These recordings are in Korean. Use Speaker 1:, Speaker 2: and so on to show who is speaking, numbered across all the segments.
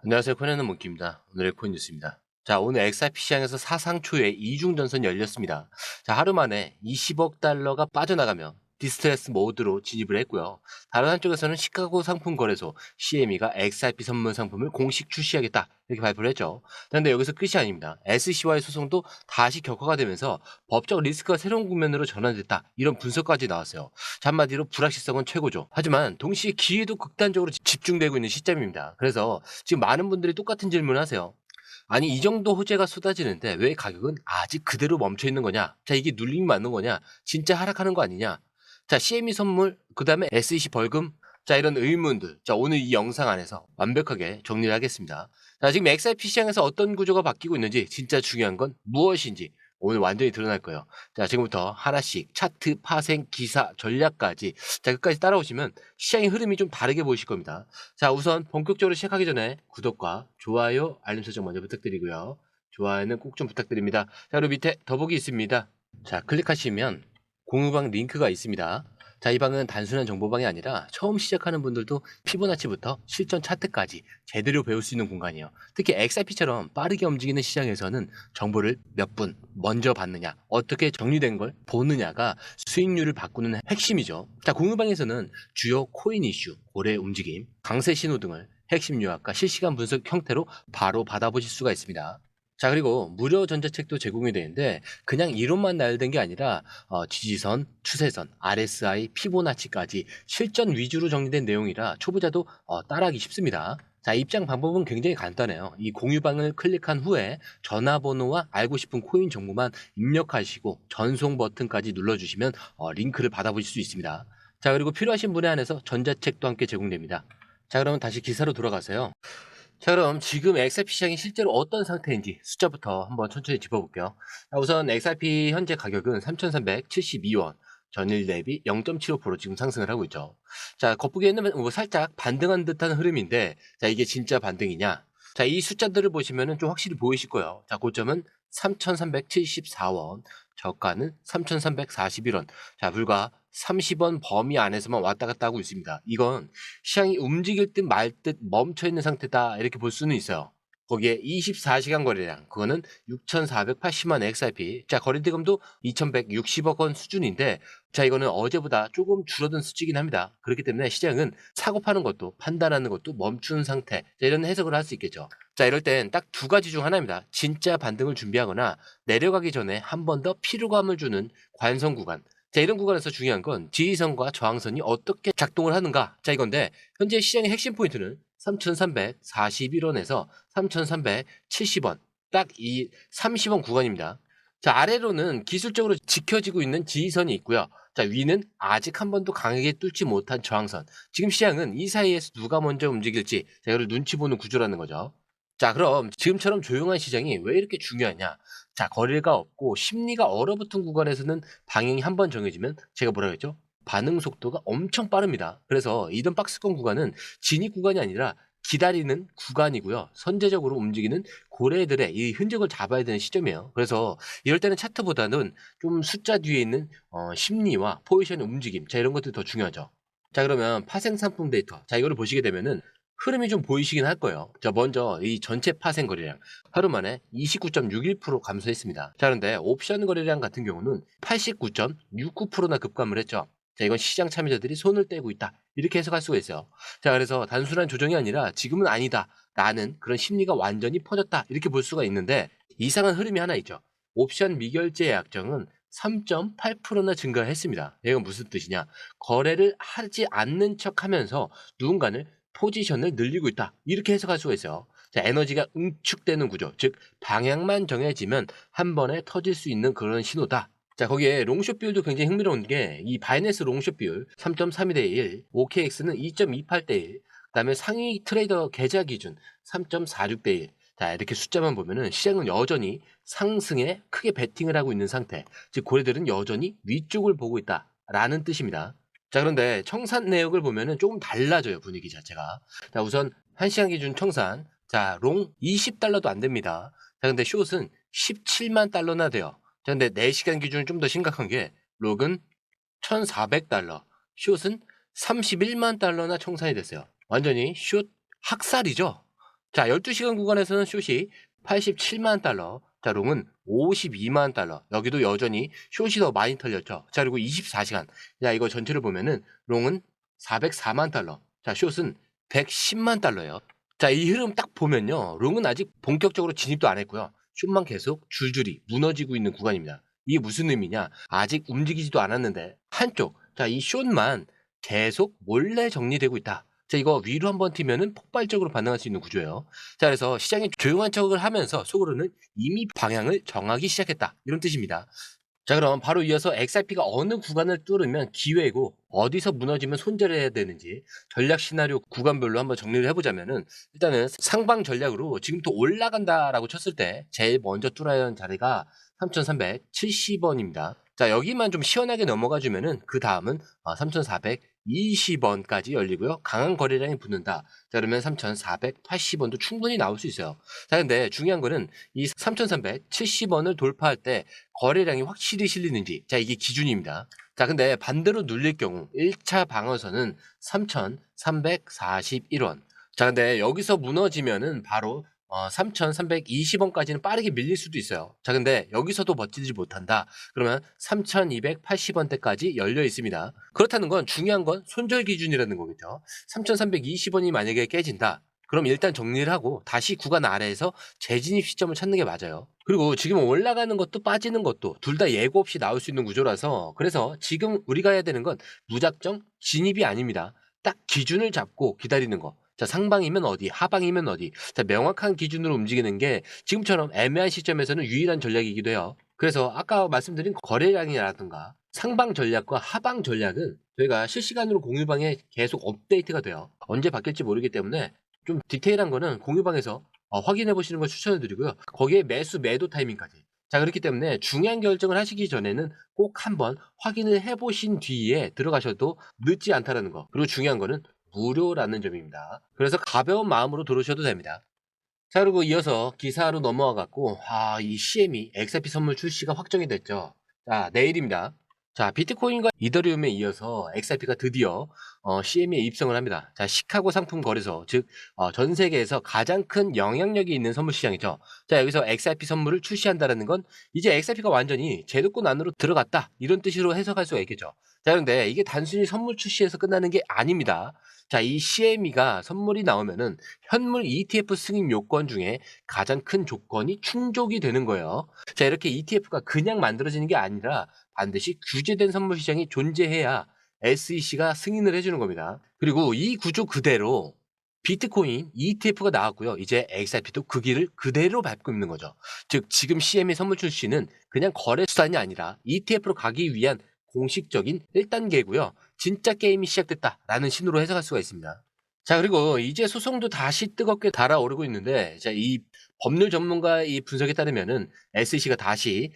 Speaker 1: 안녕하세요. 코인하는 몽키입니다. 오늘의 코인 뉴스입니다. 자, 오늘 XRP 시장에서 사상 초유의 이중전선이 열렸습니다. 자, 하루 만에 20억 달러가 빠져나가며 디스트레스 모드로 진입을 했고요. 다른 한쪽에서는 시카고 상품 거래소 CME가 XRP 선물 상품을 공식 출시하겠다 이렇게 발표를 했죠. 그런데 여기서 끝이 아닙니다. SEC와의 소송도 다시 격화가 되면서 법적 리스크가 새로운 국면으로 전환됐다 이런 분석까지 나왔어요. 자, 한마디로 불확실성은 최고죠. 하지만 동시에 기회도 극단적으로 집중되고 있는 시점입니다. 그래서 지금 많은 분들이 똑같은 질문을 하세요. 아니, 이 정도 호재가 쏟아지는데 왜 가격은 아직 그대로 멈춰 있는 거냐? 자, 이게 눌림이 맞는 거냐? 진짜 하락하는 거 아니냐? 자, CME 선물, 그 다음에 SEC 벌금, 자, 이런 의문들. 자, 오늘 이 영상 안에서 완벽하게 정리를 하겠습니다. 자, 지금 XRP 시장에서 어떤 구조가 바뀌고 있는지, 진짜 중요한 건 무엇인지 오늘 완전히 드러날 거예요. 자, 지금부터 하나씩 차트, 파생, 기사, 전략까지, 자, 끝까지 따라오시면 시장의 흐름이 좀 다르게 보이실 겁니다. 자, 우선 본격적으로 시작하기 전에 구독과 좋아요, 알림 설정 먼저 부탁드리고요. 좋아요는 꼭 좀 부탁드립니다. 자, 그리고 밑에 더보기 있습니다. 자, 클릭하시면 공유방 링크가 있습니다. 자, 이 방은 단순한 정보방이 아니라 처음 시작하는 분들도 피보나치부터 실전 차트까지 제대로 배울 수 있는 공간이에요. 특히 XRP처럼 빠르게 움직이는 시장에서는 정보를 몇 분 먼저 받느냐, 어떻게 정리된 걸 보느냐가 수익률을 바꾸는 핵심이죠. 자, 공유방에서는 주요 코인 이슈, 고래 움직임, 강세 신호 등을 핵심 요약과 실시간 분석 형태로 바로 받아보실 수가 있습니다. 자, 그리고 무료 전자책도 제공이 되는데 그냥 이론만 나열된 게 아니라 지지선, 추세선, RSI, 피보나치까지 실전 위주로 정리된 내용이라 초보자도 따라하기 쉽습니다. 자, 입장 방법은 굉장히 간단해요. 이 공유방을 클릭한 후에 전화번호와 알고 싶은 코인 정보만 입력하시고 전송 버튼까지 눌러주시면 링크를 받아보실 수 있습니다. 자, 그리고 필요하신 분에 한해서 전자책도 함께 제공됩니다. 자, 그러면 다시 기사로 돌아가세요. 자, 그럼 지금 XRP 시장이 실제로 어떤 상태인지 숫자부터 한번 천천히 짚어볼게요. 자, 우선 XRP 현재 가격은 3,372원, 전일 대비 0.75% 지금 상승을 하고 있죠. 자, 겉보기에는 뭐 살짝 반등한 듯한 흐름인데, 자, 이게 진짜 반등이냐? 자, 이 숫자들을 보시면 좀 확실히 보이실 거예요. 자, 고점은 3,374원, 저가는 3,341원. 자, 불과 30원 범위 안에서만 왔다 갔다 하고 있습니다. 이건 시장이 움직일 듯 말 듯 멈춰 있는 상태다 이렇게 볼 수는 있어요. 거기에 24시간 거래량 그거는 6,480만 XRP. 자, 거래대금도 2,160억 원 수준인데, 자, 이거는 어제보다 조금 줄어든 수치긴 합니다. 그렇기 때문에 시장은 사고 파는 것도 판단하는 것도 멈춘 상태, 자, 이런 해석을 할 수 있겠죠. 자, 이럴 땐 딱 두 가지 중 하나입니다. 진짜 반등을 준비하거나 내려가기 전에 한 번 더 피로감을 주는 관성 구간. 자, 이런 구간에서 중요한 건 지지선과 저항선이 어떻게 작동을 하는가. 자, 이건데 현재 시장의 핵심 포인트는 3,341원에서 3,370원, 딱 이 30원 구간입니다. 자, 아래로는 기술적으로 지켜지고 있는 지지선이 있고요. 자, 위는 아직 한 번도 강하게 뚫지 못한 저항선. 지금 시장은 이 사이에서 누가 먼저 움직일지, 자, 이걸 눈치 보는 구조라는 거죠. 자, 그럼 지금처럼 조용한 시장이 왜 이렇게 중요하냐? 자, 거래가 없고 심리가 얼어붙은 구간에서는 방향이 한 번 정해지면 제가 뭐라고 했죠? 반응 속도가 엄청 빠릅니다. 그래서 이던 박스권 구간은 진입 구간이 아니라 기다리는 구간이고요. 선제적으로 움직이는 고래들의 이 흔적을 잡아야 되는 시점이에요. 그래서 이럴 때는 차트보다는 좀 숫자 뒤에 있는 심리와 포지션의 움직임, 자, 이런 것들이 더 중요하죠. 자, 그러면 파생 상품 데이터, 자, 이거를 보시게 되면은 흐름이 좀 보이시긴 할 거예요. 자, 먼저 이 전체 파생 거래량 하루 만에 29.61% 감소했습니다. 자, 그런데 옵션 거래량 같은 경우는 89.69%나 급감을 했죠. 자, 이건 시장 참여자들이 손을 떼고 있다, 이렇게 해석할 수가 있어요. 자, 그래서 단순한 조정이 아니라 지금은 아니다 라는 그런 심리가 완전히 퍼졌다, 이렇게 볼 수가 있는데 이상한 흐름이 하나 있죠. 옵션 미결제 약정은 3.8%나 증가했습니다. 이건 무슨 뜻이냐? 거래를 하지 않는 척 하면서 누군가는 포지션을 늘리고 있다, 이렇게 해석할 수가 있어요. 자, 에너지가 응축되는 구조, 즉 방향만 정해지면 한 번에 터질 수 있는 그런 신호다. 자, 거기에 롱숏 비율도 굉장히 흥미로운 게 이 바이낸스 롱숏 비율 3.32대 1, OKX는 2.28대 1, 그다음에 상위 트레이더 계좌 기준 3.46대 1. 자, 이렇게 숫자만 보면은 시장은 여전히 상승에 크게 베팅을 하고 있는 상태. 즉 고래들은 여전히 위쪽을 보고 있다라는 뜻입니다. 자, 그런데 청산 내역을 보면은 조금 달라져요, 분위기 자체가. 자, 우선 1시간 기준 청산. 자, 롱 20달러도 안 됩니다. 자, 근데 숏은 17만 달러나 돼요. 자, 근데 4시간 기준은 좀 더 심각한 게 록은 1,400달러, 숏은 31만 달러나 청산이 됐어요. 완전히 숏 학살이죠. 자, 12시간 구간에서는 숏이 87만 달러, 자, 롱은 52만 달러. 여기도 여전히 숏이 더 많이 털렸죠. 자, 그리고 24시간. 자, 이거 전체를 보면은 롱은 404만 달러. 자, 숏은 110만 달러예요. 자, 이 흐름 딱 보면요. 롱은 아직 본격적으로 진입도 안 했고요. 숏만 계속 줄줄이 무너지고 있는 구간입니다. 이게 무슨 의미냐? 아직 움직이지도 않았는데 한쪽, 자, 이 숏만 계속 몰래 정리되고 있다. 자, 이거 위로 한번 튀면은 폭발적으로 반응할 수 있는 구조예요. 자, 그래서 시장이 조용한 척을 하면서 속으로는 이미 방향을 정하기 시작했다. 이런 뜻입니다. 자, 그럼 바로 이어서 XRP가 어느 구간을 뚫으면 기회고 어디서 무너지면 손절해야 되는지 전략 시나리오 구간별로 한번 정리를 해보자면은, 일단은 상방 전략으로 지금부터 올라간다라고 쳤을 때 제일 먼저 뚫어야 하는 자리가 3,370원입니다. 자, 여기만 좀 시원하게 넘어가 주면은 그 다음은 3,420원까지 열리고요. 강한 거래량이 붙는다. 자, 그러면 3,480원도 충분히 나올 수 있어요. 자, 근데 중요한 거는 이 3,370원을 돌파할 때 거래량이 확실히 실리는지, 자, 이게 기준입니다. 자, 근데 반대로 눌릴 경우 1차 방어선은 3,341원. 자, 근데 여기서 무너지면은 바로 3,320원까지는 빠르게 밀릴 수도 있어요. 자, 근데 여기서도 버티지 못한다. 그러면 3,280원대까지 열려 있습니다. 그렇다는 건, 중요한 건 손절 기준이라는 거겠죠. 3,320원이 만약에 깨진다. 그럼 일단 정리를 하고 다시 구간 아래에서 재진입 시점을 찾는 게 맞아요. 그리고 지금 올라가는 것도 빠지는 것도 둘 다 예고 없이 나올 수 있는 구조라서, 그래서 지금 우리가 해야 되는 건 무작정 진입이 아닙니다. 딱 기준을 잡고 기다리는 거. 자, 상방이면 어디, 하방이면 어디. 자, 명확한 기준으로 움직이는 게 지금처럼 애매한 시점에서는 유일한 전략이기도 해요. 그래서 아까 말씀드린 거래량이라든가 상방 전략과 하방 전략은 저희가 실시간으로 공유방에 계속 업데이트가 돼요. 언제 바뀔지 모르기 때문에 좀 디테일한 거는 공유방에서 확인해 보시는 걸 추천을 드리고요. 거기에 매수 매도 타이밍까지. 자, 그렇기 때문에 중요한 결정을 하시기 전에는 꼭 한번 확인을 해 보신 뒤에 들어가셔도 늦지 않다라는 거. 그리고 중요한 거는 무료라는 점입니다. 그래서 가벼운 마음으로 들어오셔도 됩니다. 자, 그리고 이어서 기사로 넘어와 갖고, 이 CME XRP 선물 출시가 확정이 됐죠. 자, 내일입니다. 자, 비트코인과 이더리움에 이어서 XRP가 드디어 CME에 입성을 합니다. 자, 시카고 상품 거래소, 즉 전 세계에서 가장 큰 영향력이 있는 선물 시장이죠. 자, 여기서 XRP 선물을 출시한다는 건 이제 XRP가 완전히 제도권 안으로 들어갔다, 이런 뜻으로 해석할 수가 있겠죠. 자, 그런데 이게 단순히 선물 출시해서 끝나는 게 아닙니다. 자, 이 CME가 선물이 나오면은 현물 ETF 승인 요건 중에 가장 큰 조건이 충족이 되는 거예요. 자, 이렇게 ETF가 그냥 만들어지는 게 아니라 반드시 규제된 선물 시장이 존재해야 SEC가 승인을 해주는 겁니다. 그리고 이 구조 그대로 비트코인 ETF가 나왔고요. 이제 XRP도 그 길을 그대로 밟고 있는 거죠. 즉, 지금 CME 선물 출시는 그냥 거래 수단이 아니라 ETF로 가기 위한 공식적인 1단계고요. 진짜 게임이 시작됐다라는 신호로 해석할 수가 있습니다. 자, 그리고 이제 소송도 다시 뜨겁게 달아오르고 있는데, 자, 이 법률 전문가의 분석에 따르면은 SEC가 다시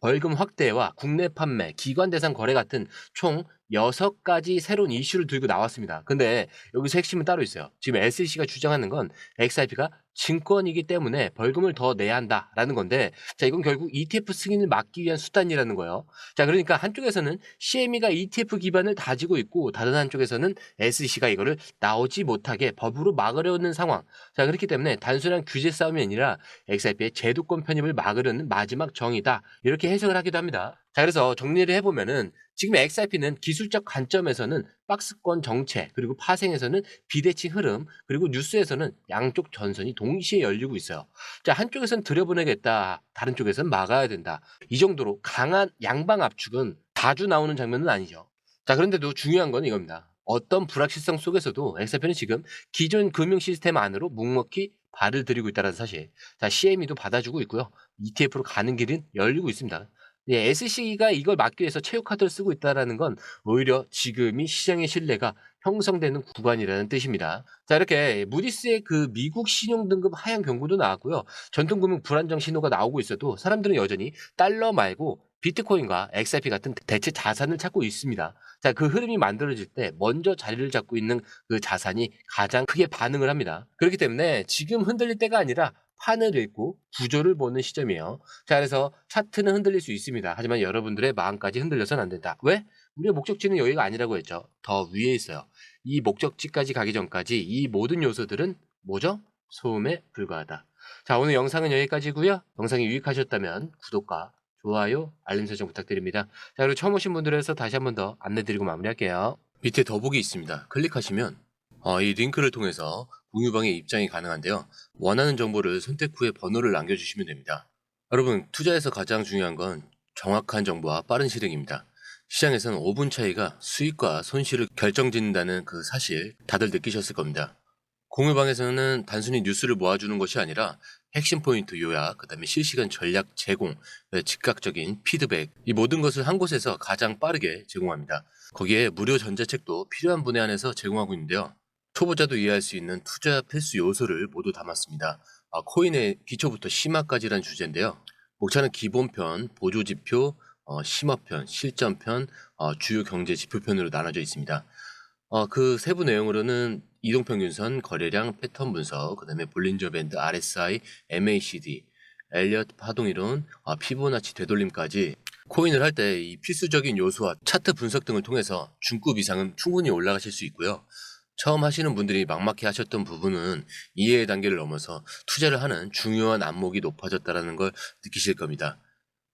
Speaker 1: 벌금 확대와 국내 판매, 기관 대상 거래 같은 총 6가지 새로운 이슈를 들고 나왔습니다. 근데 여기서 핵심은 따로 있어요. 지금 SEC가 주장하는 건 XRP가 증권이기 때문에 벌금을 더 내야 한다라는 건데, 자, 이건 결국 ETF 승인을 막기 위한 수단이라는 거예요. 자, 그러니까 한쪽에서는 CME가 ETF 기반을 다지고 있고, 다른 한쪽에서는 SEC가 이거를 나오지 못하게 법으로 막으려는 상황. 자, 그렇기 때문에 단순한 규제 싸움이 아니라 XRP의 제도권 편입을 막으려는 마지막 정의다, 이렇게 해석을 하기도 합니다. 자, 그래서 정리를 해보면은 지금 XRP는 기술적 관점에서는 박스권 정체, 그리고 파생에서는 비대칭 흐름, 그리고 뉴스에서는 양쪽 전선이 동시에 열리고 있어요. 자, 한쪽에서는 들여보내겠다, 다른 쪽에서는 막아야 된다. 이 정도로 강한 양방 압축은 자주 나오는 장면은 아니죠. 자, 그런데도 중요한 건 이겁니다. 어떤 불확실성 속에서도 XRP는 지금 기존 금융 시스템 안으로 묵묵히 발을 들이고 있다는 사실. 자, CME도 받아주고 있고요. ETF로 가는 길은 열리고 있습니다. 예, SC가 이걸 막기 위해서 체육카드를 쓰고 있다는 건 오히려 지금이 시장의 신뢰가 형성되는 구간이라는 뜻입니다. 자, 이렇게 무디스의 그 미국 신용등급 하향 경고도 나왔고요. 전통금융 불안정 신호가 나오고 있어도 사람들은 여전히 달러 말고 비트코인과 XRP 같은 대체 자산을 찾고 있습니다. 자, 그 흐름이 만들어질 때 먼저 자리를 잡고 있는 그 자산이 가장 크게 반응을 합니다. 그렇기 때문에 지금 흔들릴 때가 아니라 판을 읽고 구조를 보는 시점이에요. 자, 그래서 차트는 흔들릴 수 있습니다. 하지만 여러분들의 마음까지 흔들려서는 안 된다. 왜? 우리의 목적지는 여기가 아니라고 했죠. 더 위에 있어요. 이 목적지까지 가기 전까지 이 모든 요소들은 뭐죠? 소음에 불과하다. 자, 오늘 영상은 여기까지고요. 영상이 유익하셨다면 구독과 좋아요, 알림 설정 부탁드립니다. 자, 그리고 처음 오신 분들에 서 다시 한 번 더 안내드리고 마무리할게요. 밑에 더보기 있습니다. 클릭하시면 이 링크를 통해서 공유방에 입장이 가능한데요. 원하는 정보를 선택 후에 번호를 남겨주시면 됩니다. 여러분, 투자에서 가장 중요한 건 정확한 정보와 빠른 실행입니다. 시장에서는 5분 차이가 수익과 손실을 결정짓는다는 그 사실 다들 느끼셨을 겁니다. 공유방에서는 단순히 뉴스를 모아주는 것이 아니라 핵심 포인트 요약, 그 다음에 실시간 전략 제공, 즉각적인 피드백, 이 모든 것을 한 곳에서 가장 빠르게 제공합니다. 거기에 무료 전자책도 필요한 분야 안에서 제공하고 있는데요. 초보자도 이해할 수 있는 투자 필수 요소를 모두 담았습니다. 코인의 기초부터 심화까지란 주제인데요. 목차는 기본편, 보조지표, 심화편, 실전편, 주요 경제 지표편으로 나눠져 있습니다. 그 세부 내용으로는 이동평균선, 거래량, 패턴 분석, 그 다음에 볼린저 밴드, RSI, MACD, 엘리엇 파동이론, 피보나치 되돌림까지 코인을 할 때 이 필수적인 요소와 차트 분석 등을 통해서 중급 이상은 충분히 올라가실 수 있고요. 처음 하시는 분들이 막막해 하셨던 부분은 이해의 단계를 넘어서 투자를 하는 중요한 안목이 높아졌다는 걸 느끼실 겁니다.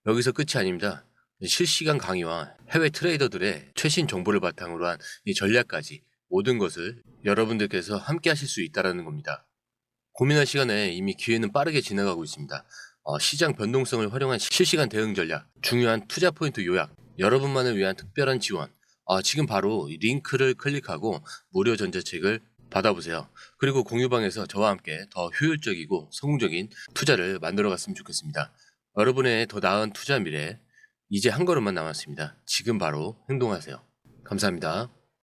Speaker 1: 여기서 끝이 아닙니다. 실시간 강의와 해외 트레이더들의 최신 정보를 바탕으로 한 이 전략까지 모든 것을 여러분들께서 함께 하실 수 있다는 겁니다. 고민할 시간에 이미 기회는 빠르게 지나가고 있습니다. 시장 변동성을 활용한 실시간 대응 전략, 중요한 투자 포인트 요약, 여러분만을 위한 특별한 지원. 지금 바로 이 링크를 클릭하고 무료 전자책을 받아보세요. 그리고 공유방에서 저와 함께 더 효율적이고 성공적인 투자를 만들어 갔으면 좋겠습니다. 여러분의 더 나은 투자 미래, 이제 한 걸음만 남았습니다. 지금 바로 행동하세요. 감사합니다.